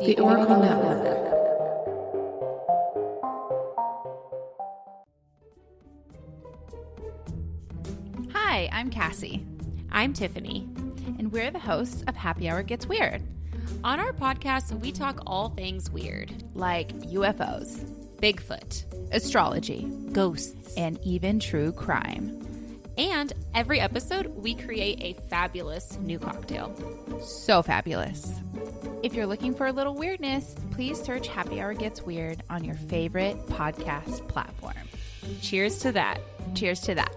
The Oracle Network. Hi, I'm Cassie. I'm Tiffany, and we're the hosts of Happy Hour Gets Weird. On our podcast, we talk all things weird, like UFOs, Bigfoot, astrology, ghosts, and even true crime. And every episode, we create a fabulous new cocktail. So fabulous. If you're looking for a little weirdness, please search Happy Hour Gets Weird on your favorite podcast platform. Cheers to that. Cheers to that.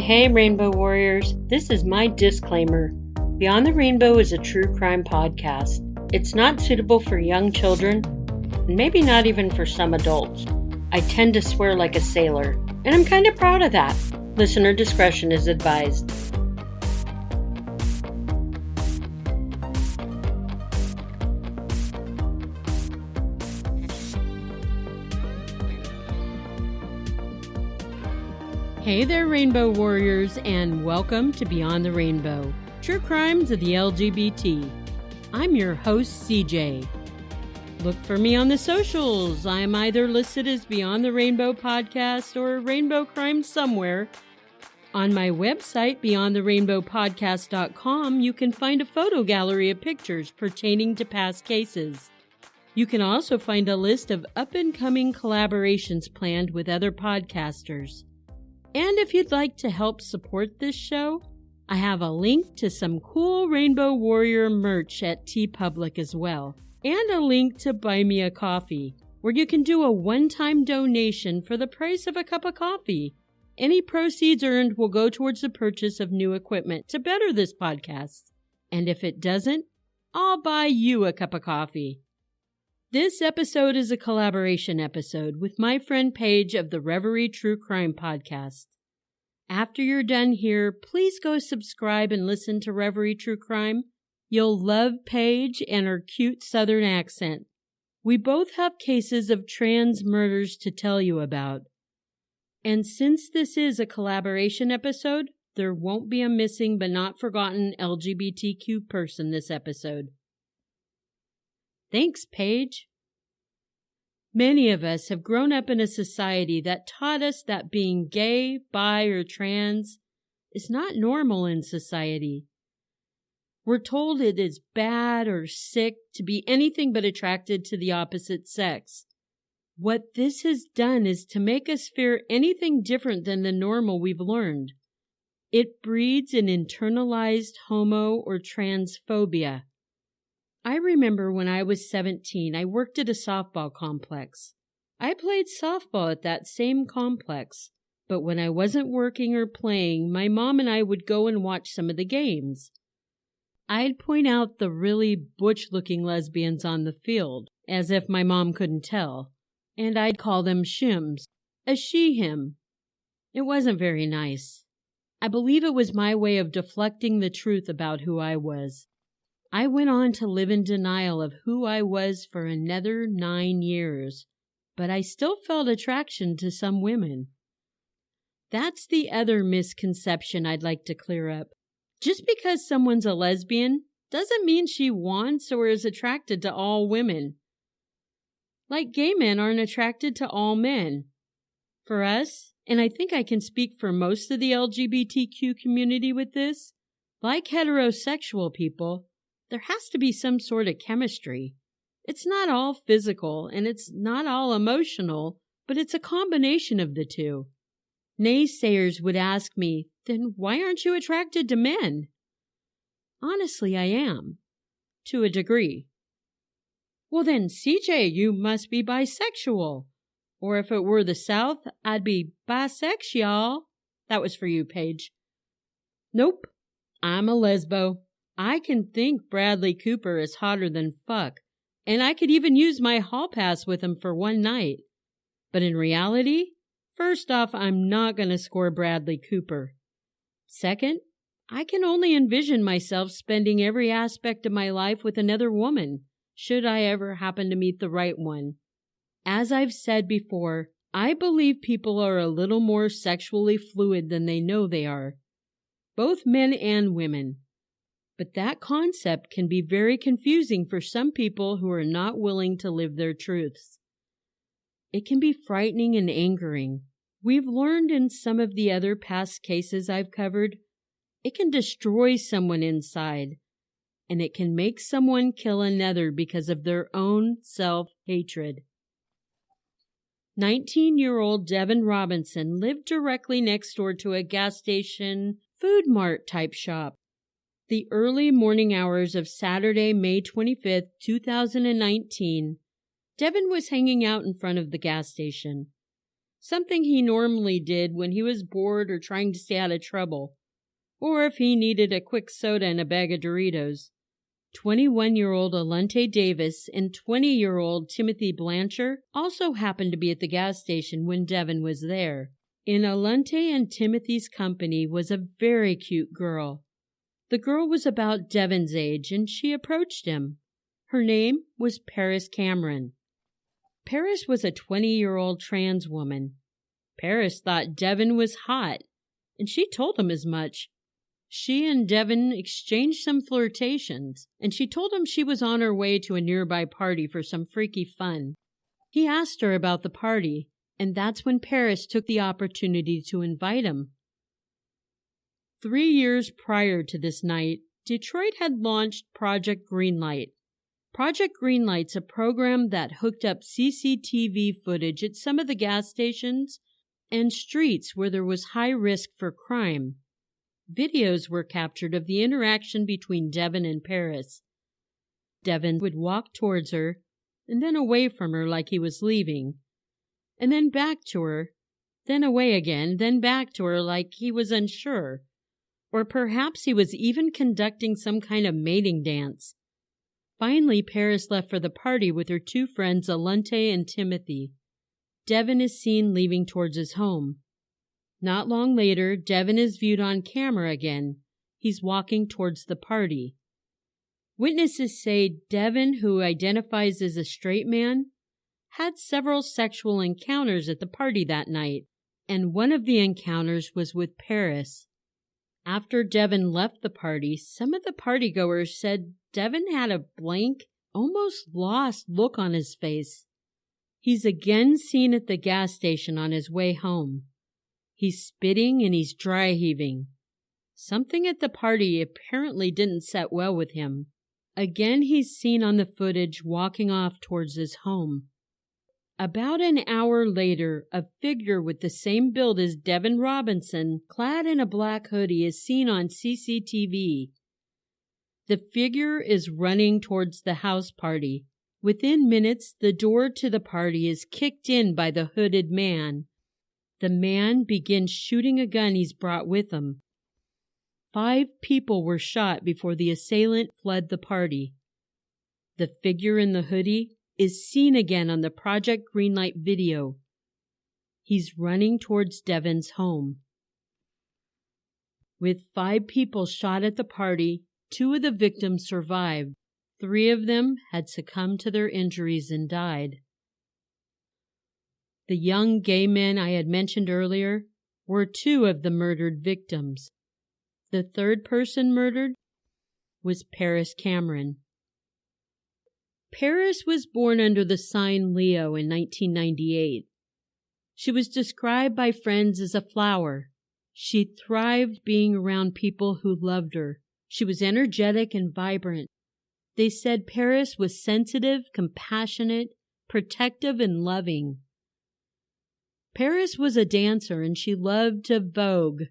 Hey, Rainbow Warriors. This is my disclaimer. Beyond the Rainbow is a true crime podcast. It's not suitable for young children, and maybe not even for some adults. I tend to swear like a sailor, and I'm kind of proud of that. Listener discretion is advised. Hey there, Rainbow Warriors, and welcome to Beyond the Rainbow, True Crimes of the LGBT. I'm your host, CJ. Look for me on the socials. I'm either listed as Beyond the Rainbow Podcast or Rainbow Crime somewhere. On my website, beyondtherainbowpodcast.com, you can find a photo gallery of pictures pertaining to past cases. You can also find a list of up-and-coming collaborations planned with other podcasters. And if you'd like to help support this show, I have a link to some cool Rainbow Warrior merch at TeePublic as well, and a link to Buy Me a Coffee, where you can do a one-time donation for the price of a cup of coffee. Any proceeds earned will go towards the purchase of new equipment to better this podcast. And if it doesn't, I'll buy you a cup of coffee. This episode is a collaboration episode with my friend Paige of the Reverie True Crime podcast. After you're done here, please go subscribe and listen to Reverie True Crime. You'll love Paige and her cute southern accent. We both have cases of trans murders to tell you about. And since this is a collaboration episode, there won't be a missing but not forgotten LGBTQ person this episode. Thanks, Paige. Many of us have grown up in a society that taught us that being gay, bi, or trans is not normal in society. We're told it is bad or sick to be anything but attracted to the opposite sex. What this has done is to make us fear anything different than the normal we've learned. It breeds an internalized homo or transphobia. I remember when I was 17, I worked at a softball complex. I played softball at that same complex, but when I wasn't working or playing, my mom and I would go and watch some of the games. I'd point out the really butch-looking lesbians on the field, as if my mom couldn't tell, and I'd call them shims, a she-him. It wasn't very nice. I believe it was my way of deflecting the truth about who I was. I went on to live in denial of who I was for another 9 years, but I still felt attraction to some women. That's the other misconception I'd like to clear up. Just because someone's a lesbian doesn't mean she wants or is attracted to all women. Like gay men aren't attracted to all men. For us, and I think I can speak for most of the LGBTQ community with this, like heterosexual people, there has to be some sort of chemistry. It's not all physical and it's not all emotional, but it's a combination of the two. Naysayers would ask me, then why aren't you attracted to men? Honestly, I am. To a degree. Well then, CJ, you must be bisexual. Or if it were the South, I'd be bisexual. That was for you, Paige. Nope, I'm a lesbo. I can think Bradley Cooper is hotter than fuck, and I could even use my hall pass with him for one night. But in reality, first off, I'm not going to score Bradley Cooper. Second, I can only envision myself spending every aspect of my life with another woman, should I ever happen to meet the right one. As I've said before, I believe people are a little more sexually fluid than they know they are, both men and women. But that concept can be very confusing for some people who are not willing to live their truths. It can be frightening and angering. We've learned in some of the other past cases I've covered, it can destroy someone inside, and it can make someone kill another because of their own self-hatred. 19-year-old Devin Robinson lived directly next door to a gas station, food mart type shop. The early morning hours of Saturday, May 25, 2019, Devin was hanging out in front of the gas station, something he normally did when he was bored or trying to stay out of trouble, or if he needed a quick soda and a bag of Doritos. 21-year-old Alunte Davis and 20-year-old Timothy Blanchard also happened to be at the gas station when Devin was there. In Alunte and Timothy's company was a very cute girl. The girl was about Devin's age, and she approached him. Her name was Paris Cameron. Paris was a 20-year-old trans woman. Paris thought Devin was hot, and she told him as much. She and Devin exchanged some flirtations, and she told him she was on her way to a nearby party for some freaky fun. He asked her about the party, and that's when Paris took the opportunity to invite him. 3 years prior to this night, Detroit had launched Project Greenlight. Project Greenlight's a program that hooked up CCTV footage at some of the gas stations and streets where there was high risk for crime. Videos were captured of the interaction between Devin and Paris. Devin would walk towards her, and then away from her like he was leaving, and then back to her, then away again, then back to her like he was unsure. Or perhaps he was even conducting some kind of mating dance. Finally, Paris left for the party with her two friends, Alunte and Timothy. Devin is seen leaving towards his home. Not long later, Devin is viewed on camera again. He's walking towards the party. Witnesses say Devin, who identifies as a straight man, had several sexual encounters at the party that night, and one of the encounters was with Paris. After Devin left the party, some of the partygoers said Devin had a blank, almost lost look on his face. He's again seen at the gas station on his way home. He's spitting and he's dry heaving. Something at the party apparently didn't set well with him. Again, he's seen on the footage walking off towards his home. About an hour later, a figure with the same build as Devin Robinson, clad in a black hoodie, is seen on CCTV. The figure is running towards the house party. Within minutes, the door to the party is kicked in by the hooded man. The man begins shooting a gun he's brought with him. 5 people were shot before the assailant fled the party. The figure in the hoodie is seen again on the Project Greenlight video. He's running towards Devin's home. With 5 people shot at the party, 2 of the victims survived. 3 of them had succumbed to their injuries and died. The young gay men I had mentioned earlier were 2 of the murdered victims. The third person murdered was Paris Cameron. Paris was born under the sign Leo in 1998. She was described by friends as a flower. She thrived being around people who loved her. She was energetic and vibrant. They said Paris was sensitive, compassionate, protective, and loving. Paris was a dancer and she loved to vogue.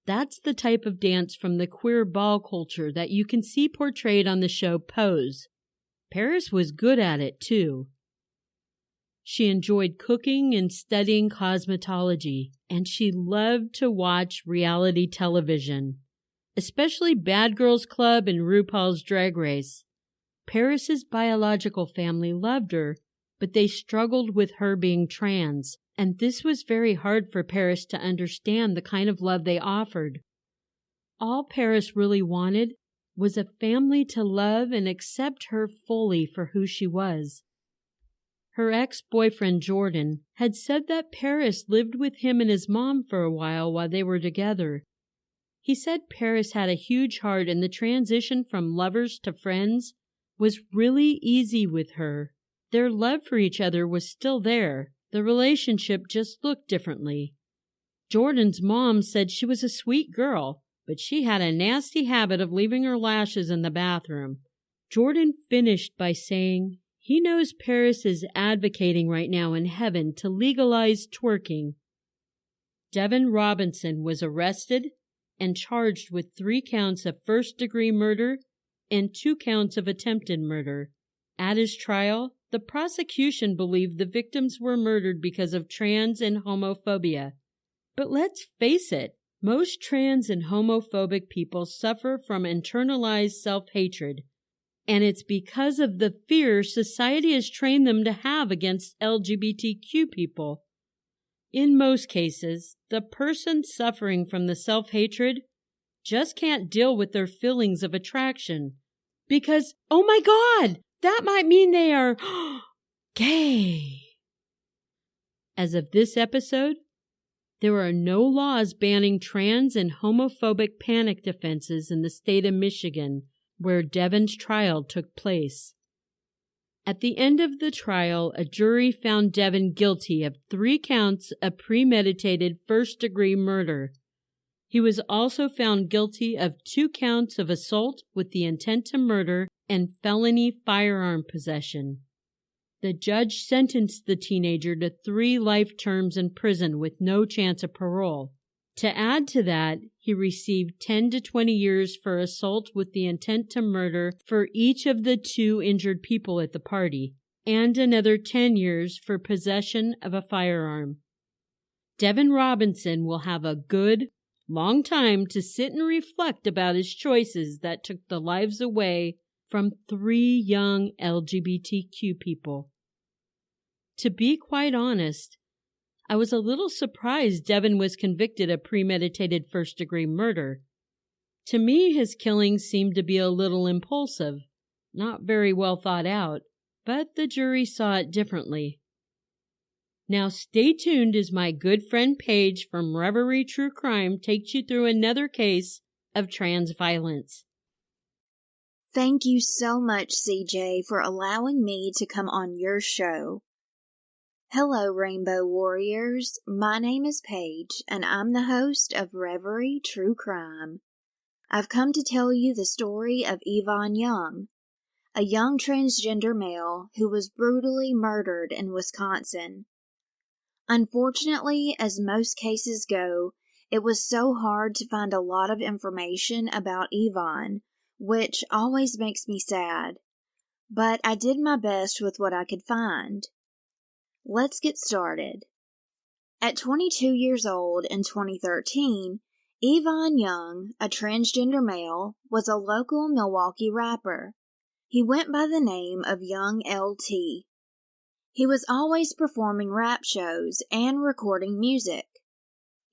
That's the type of dance from the queer ball culture that you can see portrayed on the show Pose. Paris was good at it, too. She enjoyed cooking and studying cosmetology, and she loved to watch reality television, especially Bad Girls Club and RuPaul's Drag Race. Paris's biological family loved her, but they struggled with her being trans, and this was very hard for Paris to understand the kind of love they offered. All Paris really wanted was a family to love and accept her fully for who she was. Her ex-boyfriend Jordan had said that Paris lived with him and his mom for a while they were together. He said Paris had a huge heart and the transition from lovers to friends was really easy with her. Their love for each other was still there. The relationship just looked differently. Jordan's mom said she was a sweet girl, but she had a nasty habit of leaving her lashes in the bathroom. Jordan finished by saying he knows Paris is advocating right now in heaven to legalize twerking. Devin Robinson was arrested and charged with 3 counts of first-degree murder and 2 counts of attempted murder. At his trial, the prosecution believed the victims were murdered because of trans and homophobia. But let's face it, most trans and homophobic people suffer from internalized self-hatred, and it's because of the fear society has trained them to have against LGBTQ people. In most cases, the person suffering from the self-hatred just can't deal with their feelings of attraction because, oh my God, that might mean they are gay. As of this episode, there are no laws banning trans and homophobic panic defenses in the state of Michigan, where Devin's trial took place. At the end of the trial, a jury found Devin guilty of 3 counts of premeditated first-degree murder. He was also found guilty of 2 counts of assault with the intent to murder and felony firearm possession. The judge sentenced the teenager to 3 life terms in prison with no chance of parole. To add to that, he received 10 to 20 years for assault with the intent to murder for each of the 2 injured people at the party, and another 10 years for possession of a firearm. Devin Robinson will have a good, long time to sit and reflect about his choices that took the lives away from 3 young LGBTQ people. To be quite honest, I was a little surprised Devin was convicted of premeditated first-degree murder. To me, his killings seemed to be a little impulsive, not very well thought out, but the jury saw it differently. Now stay tuned as my good friend Paige from Reverie True Crime takes you through another case of trans violence. Thank you so much, CJ, for allowing me to come on your show. Hello, Rainbow Warriors. My name is Paige, and I'm the host of Reverie True Crime. I've come to tell you the story of Yvonne Young, a young transgender male who was brutally murdered in Wisconsin. Unfortunately, as most cases go, it was so hard to find a lot of information about Yvonne, which always makes me sad. But I did my best with what I could find. Let's get started. At 22 years old in 2013, Yvonne Young, a transgender male, was a local Milwaukee rapper. He went by the name of Young LT. He was always performing rap shows and recording music.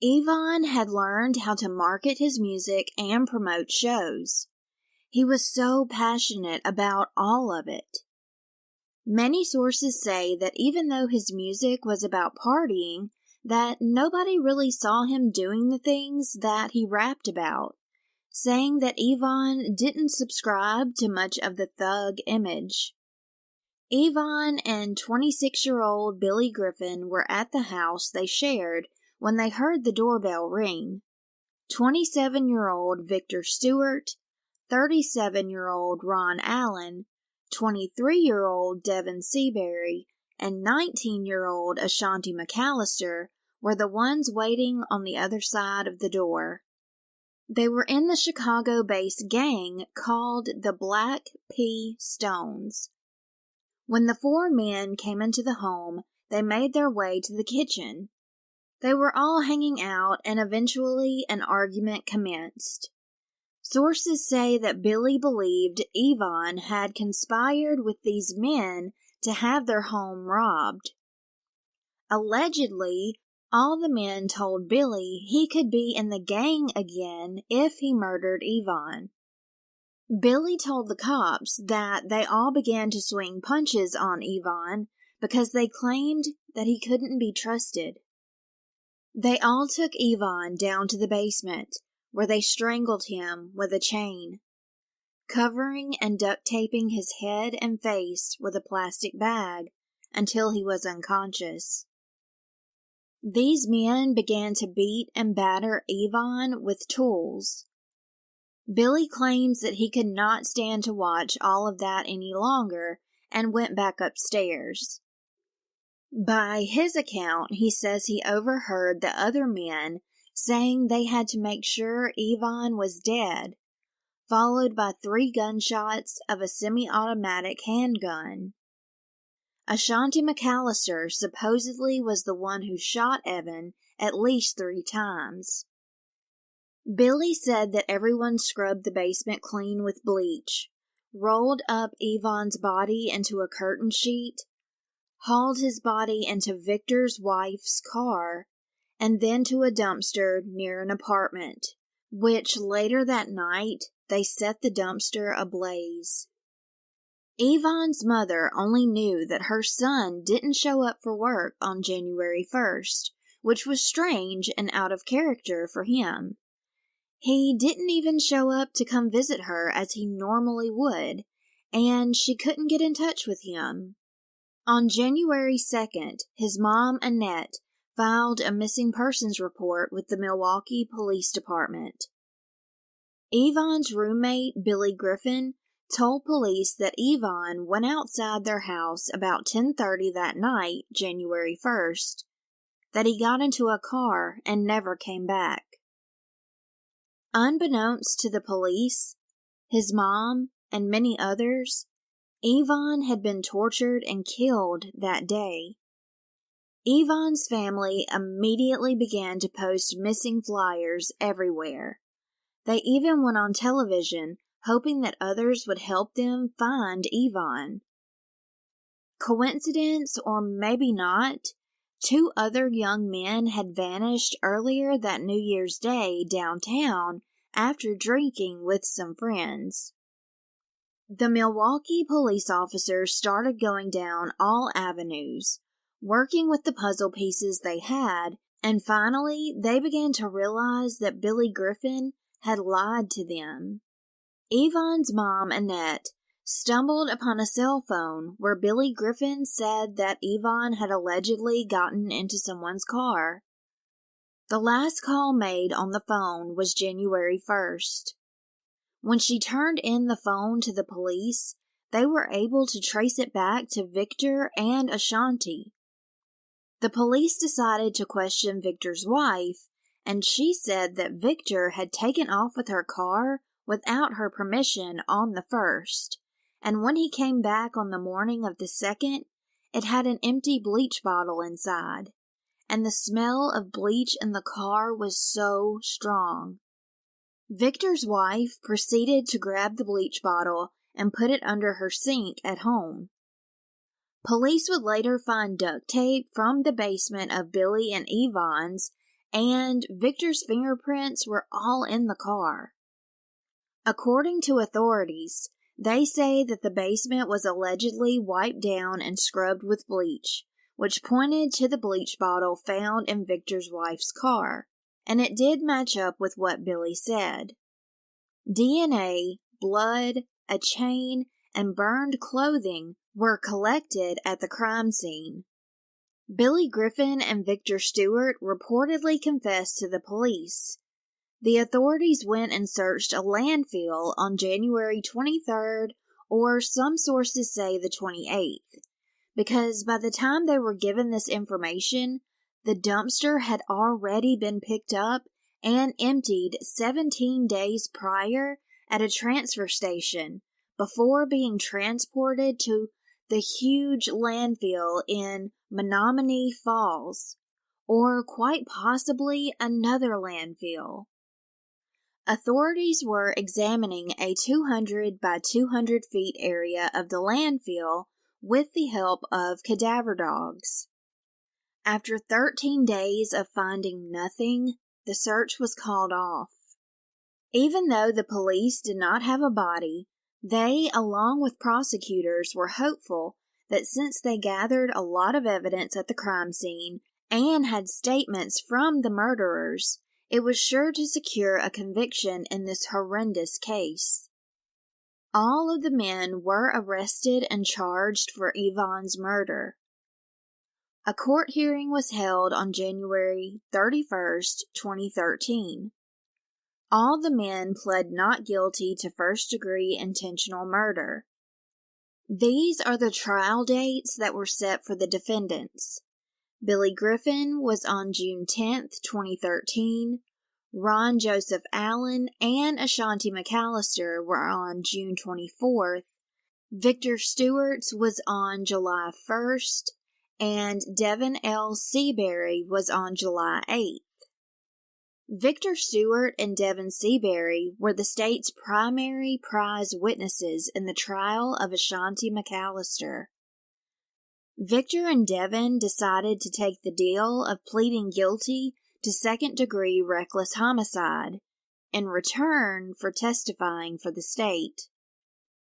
Yvonne had learned how to market his music and promote shows. He was so passionate about all of it. Many sources say that even though his music was about partying, that nobody really saw him doing the things that he rapped about, saying that Yvonne didn't subscribe to much of the thug image. Yvonne and 26-year-old Billy Griffin were at the house they shared when they heard the doorbell ring. 27-year-old Victor Stewart, 37-year-old Ron Allen, 23-year-old Devin Seabury, and 19-year-old Ashanti McAllister were the ones waiting on the other side of the door. They were in the Chicago-based gang called the Black P. Stones. When the 4 men came into the home, they made their way to the kitchen. They were all hanging out, and eventually an argument commenced. Sources say that Billy believed Yvonne had conspired with these men to have their home robbed. Allegedly, All the men told Billy he could be in the gang again if he murdered Yvonne. Billy told the cops that they all began to swing punches on Yvonne because they claimed that he couldn't be trusted. They all took Yvonne down to the basement, where they strangled him with a chain, covering and duct taping his head and face with a plastic bag until he was unconscious. These men began to beat and batter Yvonne with tools. Billy claims that he could not stand to watch all of that any longer and went back upstairs. By his account, he says he overheard the other men saying they had to make sure Yvonne was dead, followed by 3 gunshots of a semi-automatic handgun. Ashanti McAllister supposedly was the one who shot Evan at least 3 times. Billy said that everyone scrubbed the basement clean with bleach, rolled up Yvonne's body into a curtain sheet, hauled his body into Victor's wife's car, and then to a dumpster near an apartment, which later that night they set the dumpster ablaze. Yvonne's mother only knew that her son didn't show up for work on January 1st, which was strange and out of character for him. He didn't even show up to come visit her as he normally would, and she couldn't get in touch with him. On January 2nd, his mom, Annette, filed a missing persons report with the Milwaukee Police Department. Yvonne's roommate, Billy Griffin, told police that Yvonne went outside their house about 10:30 that night, January 1st, that he got into a car and never came back. Unbeknownst to the police, his mom, and many others, Yvonne had been tortured and killed that day. Yvonne's family immediately began to post missing flyers everywhere. They even went on television, hoping that others would help them find Yvonne. Coincidence, or maybe not, 2 other young men had vanished earlier that New Year's Day downtown after drinking with some friends. The Milwaukee police officers started going down all avenues, working with the puzzle pieces they had, and finally they began to realize that Billy Griffin had lied to them. Yvonne's mom, Annette, stumbled upon a cell phone where Billy Griffin said that Yvonne had allegedly gotten into someone's car. The last call made on the phone was January 1st. When she turned in the phone to the police, they were able to trace it back to Victor and Ashanti. The police decided to question Victor's wife, and she said that Victor had taken off with her car without her permission on the 1st, and when he came back on the morning of the 2nd, it had an empty bleach bottle inside, and the smell of bleach in the car was so strong. Victor's wife proceeded to grab the bleach bottle and put it under her sink at home. Police would later find duct tape from the basement of Billy and Yvonne's, and Victor's fingerprints were all in the car. According to authorities, they say that the basement was allegedly wiped down and scrubbed with bleach, which pointed to the bleach bottle found in Victor's wife's car, and it did match up with what Billy said. DNA, blood, a chain, and burned clothing were collected at the crime scene. Billy Griffin and Victor Stewart reportedly confessed to the police. The authorities went and searched a landfill on January 23rd, or some sources say the 28th, because by the time they were given this information, the dumpster had already been picked up and emptied 17 days prior at a transfer station before being transported to the huge landfill in Menominee Falls, or quite possibly another landfill. Authorities were examining a 200 by 200 feet area of the landfill with the help of cadaver dogs. After 13 days of finding nothing, the search was called off. Even though the police did not have a body, they, along with prosecutors, were hopeful that since they gathered a lot of evidence at the crime scene and had statements from the murderers, it was sure to secure a conviction in this horrendous case. All of the men were arrested and charged for Yvonne's murder. A court hearing was held on January 31st, 2013. All the men pled not guilty to first-degree intentional murder. These are the trial dates that were set for the defendants. Billy Griffin was on June 10th, 2013. Ron Joseph Allen and Ashanti McAllister were on June 24th. Victor Stewart's was on July 1st. And Devin L. Seabury was on July 8th. Victor Stewart and Devin Seabury were the state's primary prize witnesses in the trial of Ashanti McAllister. Victor and Devin decided to take the deal of pleading guilty to second-degree reckless homicide in return for testifying for the state.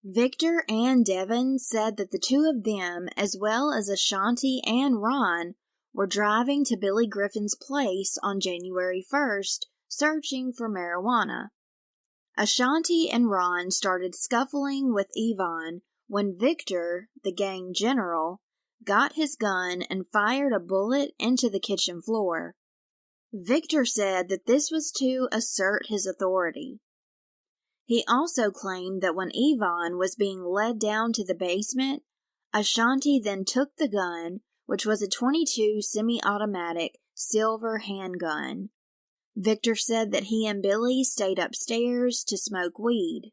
Victor and Devin said that the two of them, as well as Ashanti and Ron, were driving to Billy Griffin's place on January 1st, searching for marijuana. Ashanti and Ron started scuffling with Yvonne when Victor, the gang general, got his gun and fired a bullet into the kitchen floor. Victor said that this was to assert his authority. He also claimed that when Yvonne was being led down to the basement, Ashanti then took the gun, which was a .22 semi-automatic silver handgun. Victor said that he and Billy stayed upstairs to smoke weed.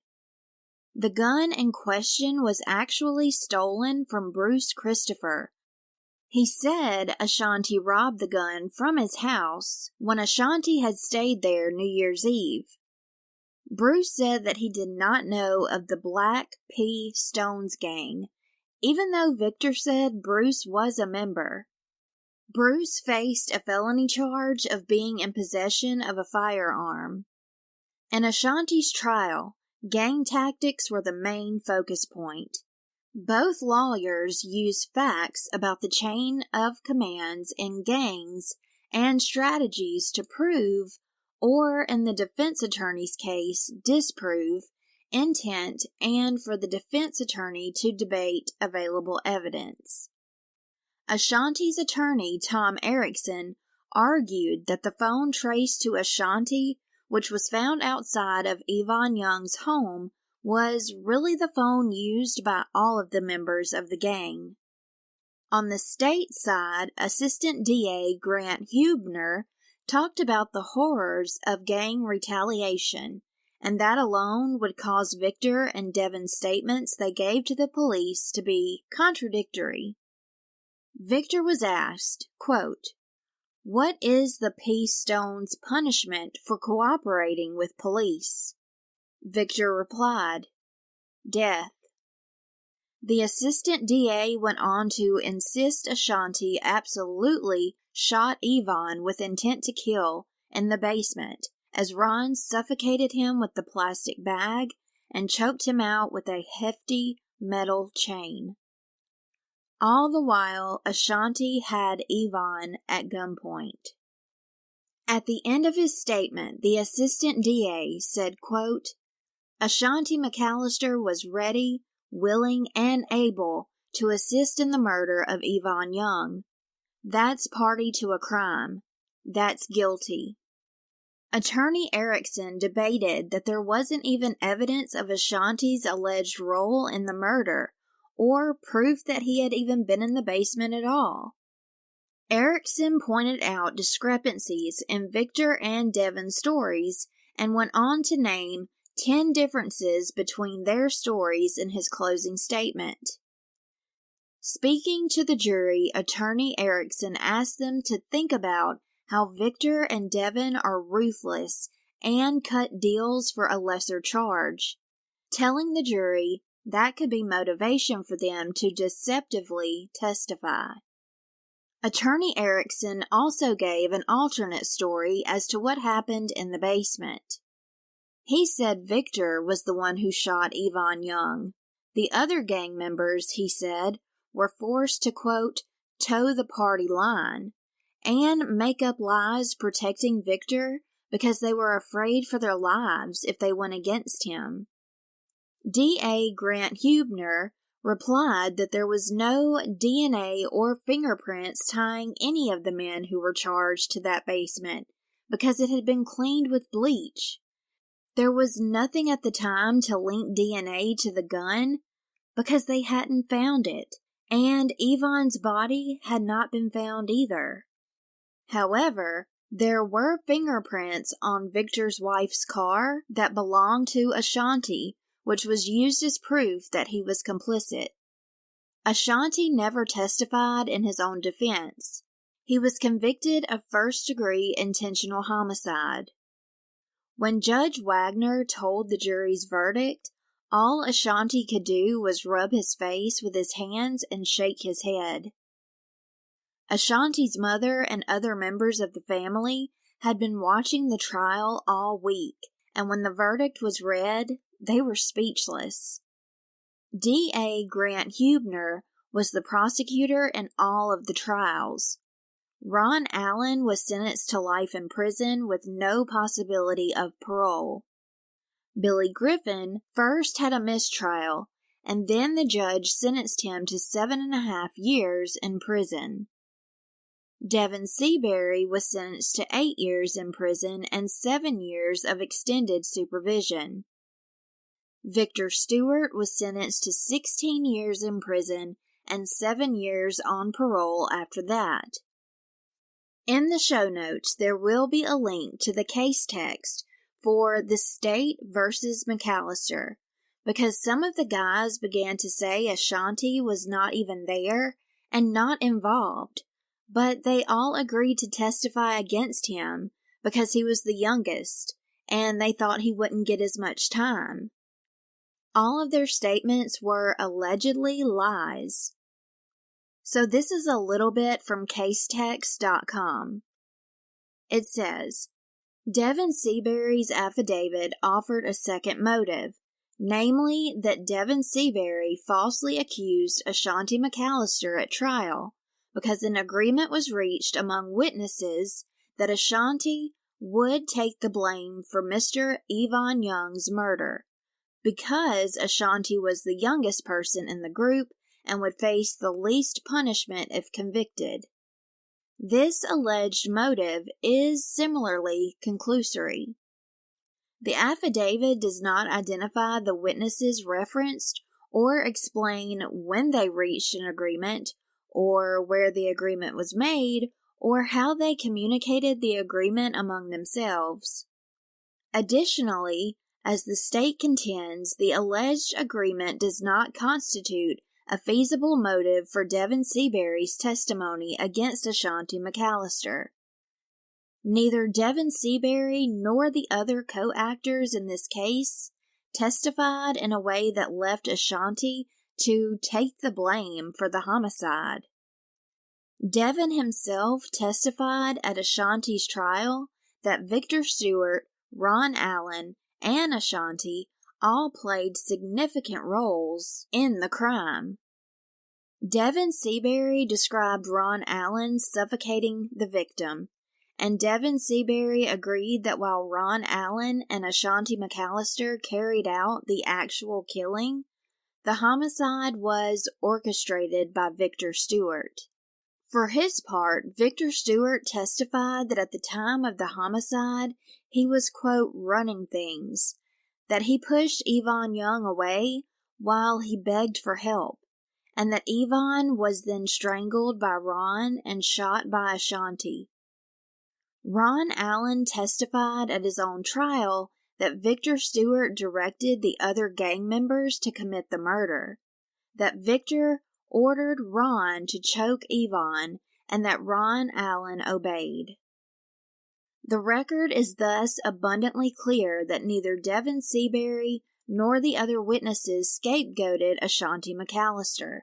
The gun in question was actually stolen from Bruce Christopher. He said Ashanti robbed the gun from his house when Ashanti had stayed there New Year's Eve. Bruce said that he did not know of the Black P. Stones gang, even though Victor said Bruce was a member. Bruce faced a felony charge of being in possession of a firearm. In Ashanti's trial, gang tactics were the main focus point. Both lawyers used facts about the chain of commands in gangs and strategies to prove, or in the defense attorney's case, disprove, intent and for the defense attorney to debate available evidence. Ashanti's attorney, Tom Erickson, argued that the phone traced to Ashanti, which was found outside of Yvonne Young's home, was really the phone used by all of the members of the gang. On the state side, Assistant DA Grant Hubner talked about the horrors of gang retaliation, and that alone would cause Victor and Devin's statements they gave to the police to be contradictory. Victor was asked, quote, "What is the P. Stone's punishment for cooperating with police?" Victor replied, "Death." The assistant DA went on to insist Ashanti absolutely shot Yvonne with intent to kill in the basement as Ron suffocated him with the plastic bag and choked him out with a hefty metal chain. All the while, Ashanti had Yvonne at gunpoint. At the end of his statement, the assistant DA said, quote, "Ashanti McAllister was ready, willing, and able to assist in the murder of Yvonne Young. That's party to a crime. That's guilty." Attorney Erickson debated that there wasn't even evidence of Ashanti's alleged role in the murder, or proof that he had even been in the basement at all. Erickson pointed out discrepancies in Victor and Devin's stories and went on to name 10 differences between their stories in his closing statement. Speaking to the jury, Attorney Erickson asked them to think about how Victor and Devin are ruthless and cut deals for a lesser charge, telling the jury that could be motivation for them to deceptively testify. Attorney Erickson also gave an alternate story as to what happened in the basement. He said Victor was the one who shot Yvonne Young. The other gang members, he said, were forced to, quote, toe the party line and make up lies protecting Victor because they were afraid for their lives if they went against him. D.A. Grant Hubner replied that there was no DNA or fingerprints tying any of the men who were charged to that basement because it had been cleaned with bleach. There was nothing at the time to link DNA to the gun because they hadn't found it, and Yvonne's body had not been found either. However, there were fingerprints on Victor's wife's car that belonged to Ashanti, which was used as proof that he was complicit. Ashanti never testified in his own defense. He was convicted of first-degree intentional homicide. When Judge Wagner told the jury's verdict, all Ashanti could do was rub his face with his hands and shake his head. Ashanti's mother and other members of the family had been watching the trial all week, and when the verdict was read, they were speechless. D.A. Grant Hubner was the prosecutor in all of the trials. Ron Allen was sentenced to life in prison with no possibility of parole. Billy Griffin first had a mistrial, and then the judge sentenced him to 7.5 years in prison. Devin Seabury was sentenced to 8 years in prison and 7 years of extended supervision. Victor Stewart was sentenced to 16 years in prison and 7 years on parole after that. In the show notes, there will be a link to the case text for the State versus McAllister, because some of the guys began to say Ashanti was not even there and not involved, but they all agreed to testify against him because he was the youngest, and they thought he wouldn't get as much time. All of their statements were allegedly lies. So this is a little bit from casetext.com. It says, Devin Seabury's affidavit offered a second motive, namely that Devin Seabury falsely accused Ashanti McAllister at trial because an agreement was reached among witnesses that Ashanti would take the blame for Mr. Yvonne Young's murder, because Ashanti was the youngest person in the group and would face the least punishment if convicted. This alleged motive is similarly conclusory. The affidavit does not identify the witnesses referenced or explain when they reached an agreement, or where the agreement was made, or how they communicated the agreement among themselves. Additionally, as the state contends, the alleged agreement does not constitute a feasible motive for Devin Seabury's testimony against Ashanti McAllister. Neither Devin Seabury nor the other co-actors in this case testified in a way that left Ashanti to take the blame for the homicide. Devin himself testified at Ashanti's trial that Victor Stewart, Ron Allen, and Ashanti all played significant roles in the crime. Devin Seabury described Ron Allen suffocating the victim, and Devin Seabury agreed that while Ron Allen and Ashanti McAllister carried out the actual killing, the homicide was orchestrated by Victor Stewart. For his part, Victor Stewart testified that at the time of the homicide, he was, quote, running things, that he pushed Yvonne Young away while he begged for help, and that Yvonne was then strangled by Ron and shot by Ashanti. Ron Allen testified at his own trial that Victor Stewart directed the other gang members to commit the murder, that Victor ordered Ron to choke Yvonne, and that Ron Allen obeyed. The record is thus abundantly clear that neither Devin Seabury nor the other witnesses scapegoated Ashanti McAllister.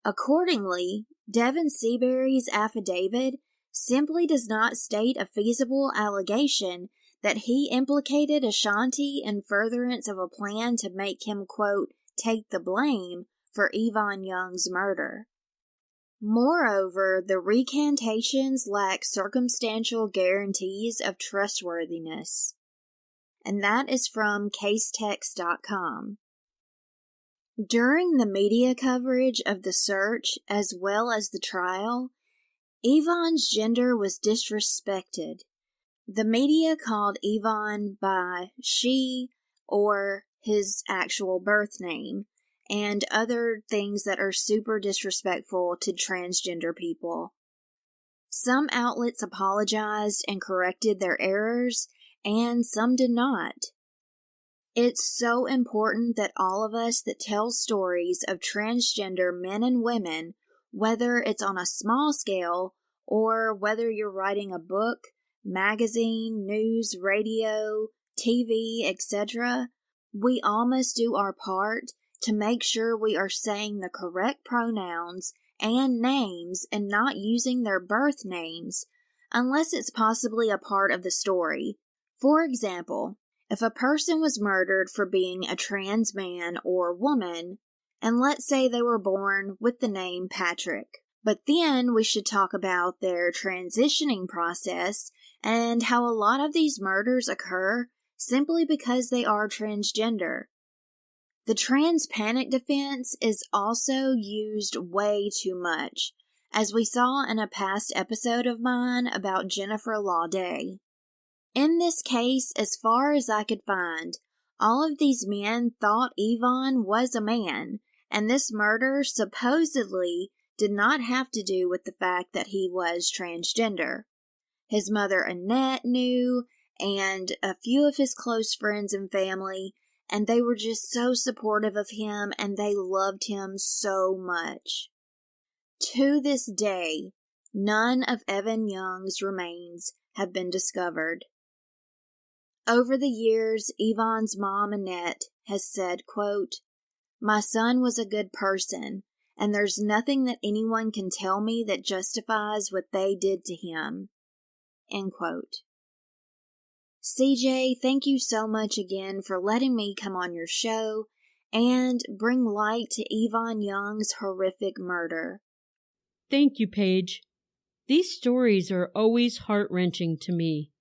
Accordingly, Devin Seabury's affidavit simply does not state a feasible allegation that he implicated Ashanti in furtherance of a plan to make him, quote, take the blame for Yvonne Young's murder. Moreover, the recantations lack circumstantial guarantees of trustworthiness. And that is from casetext.com. During the media coverage of the search as well as the trial, Yvonne's gender was disrespected. The media called Yvonne by she or his actual birth name, and other things that are super disrespectful to transgender people. Some outlets apologized and corrected their errors, and some did not. It's so important that all of us that tell stories of transgender men and women, whether it's on a small scale or whether you're writing a book, magazine, news, radio, TV, etc., we all must do our part to make sure we are saying the correct pronouns and names and not using their birth names unless it's possibly a part of the story. For example, if a person was murdered for being a trans man or woman, and let's say they were born with the name Patrick, but then we should talk about their transitioning process and how a lot of these murders occur simply because they are transgender. The trans panic defense is also used way too much, as we saw in a past episode of mine about Jennifer Lauday. In this case, as far as I could find, all of these men thought Yvonne was a man, and this murder supposedly did not have to do with the fact that he was transgender. His mother Annette knew, and a few of his close friends and family, and they were just so supportive of him, and they loved him so much. To this day, none of Evan Young's remains have been discovered. Over the years, Yvonne's mom, Annette, has said, quote, my son was a good person, and there's nothing that anyone can tell me that justifies what they did to him. End quote. CJ, thank you so much again for letting me come on your show and bring light to Yvonne Young's horrific murder. Thank you, Paige. These stories are always heart-wrenching to me.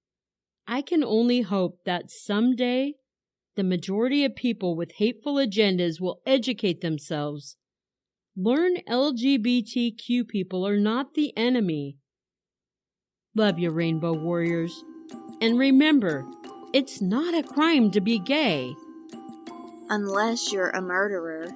I can only hope that someday the majority of people with hateful agendas will educate themselves. Learn LGBTQ people are not the enemy. Love you, Rainbow Warriors. And remember, it's not a crime to be gay. Unless you're a murderer.